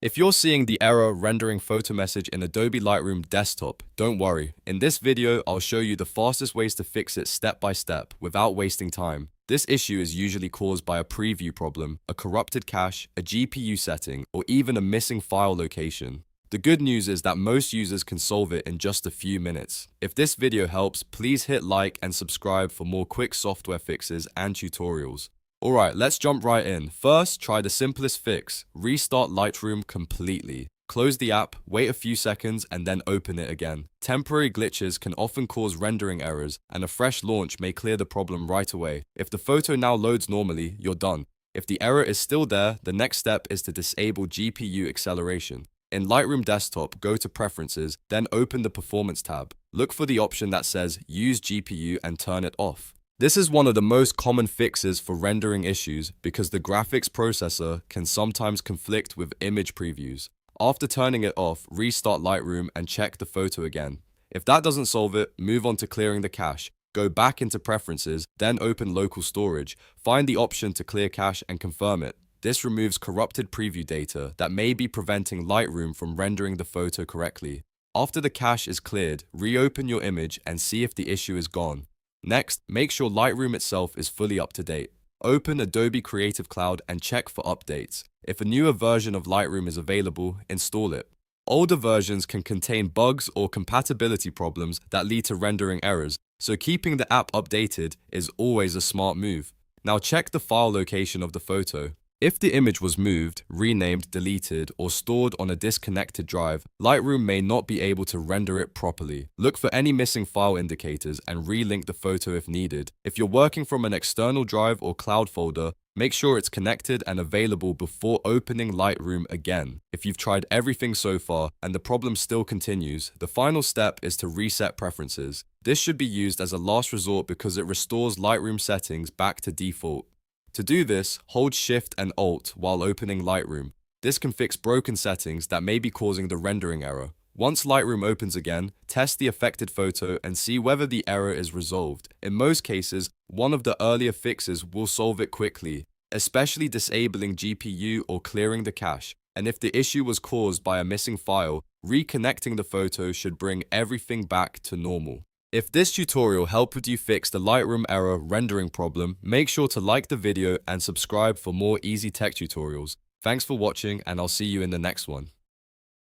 If you're seeing the error rendering photo message in Adobe Lightroom Desktop, don't worry. In this video, I'll show you the fastest ways to fix it step by step without wasting time. This issue is usually caused by a preview problem, a corrupted cache, a GPU setting, or even a missing file location. The good news is that most users can solve it in just a few minutes. If this video helps, please hit like and subscribe for more quick software fixes and tutorials. Alright, let's jump right in. First, try the simplest fix. Restart Lightroom completely. Close the app, wait a few seconds, and then open it again. Temporary glitches can often cause rendering errors, and a fresh launch may clear the problem right away. If the photo now loads normally, you're done. If the error is still there, the next step is to disable GPU acceleration. In Lightroom Desktop, go to Preferences, then open the Performance tab. Look for the option that says Use GPU and turn it off. This is one of the most common fixes for rendering issues because the graphics processor can sometimes conflict with image previews. After turning it off, restart Lightroom and check the photo again. If that doesn't solve it, move on to clearing the cache. Go back into Preferences, then open Local Storage. Find the option to clear cache and confirm it. This removes corrupted preview data that may be preventing Lightroom from rendering the photo correctly. After the cache is cleared, reopen your image and see if the issue is gone. Next, make sure Lightroom itself is fully up to date. Open Adobe Creative Cloud and check for updates. If a newer version of Lightroom is available, install it. Older versions can contain bugs or compatibility problems that lead to rendering errors, so keeping the app updated is always a smart move. Now check the file location of the photo. If the image was moved, renamed, deleted, or stored on a disconnected drive, Lightroom may not be able to render it properly. Look for any missing file indicators and relink the photo if needed. If you're working from an external drive or cloud folder, make sure it's connected and available before opening Lightroom again. If you've tried everything so far and the problem still continues, the final step is to reset preferences. This should be used as a last resort because it restores Lightroom settings back to default. To do this, hold Shift and Alt while opening Lightroom. This can fix broken settings that may be causing the rendering error. Once Lightroom opens again, test the affected photo and see whether the error is resolved. In most cases, one of the earlier fixes will solve it quickly, especially disabling GPU or clearing the cache. And if the issue was caused by a missing file, reconnecting the photo should bring everything back to normal. If this tutorial helped you fix the Lightroom error rendering problem, make sure to like the video and subscribe for more easy tech tutorials. Thanks for watching, and I'll see you in the next one.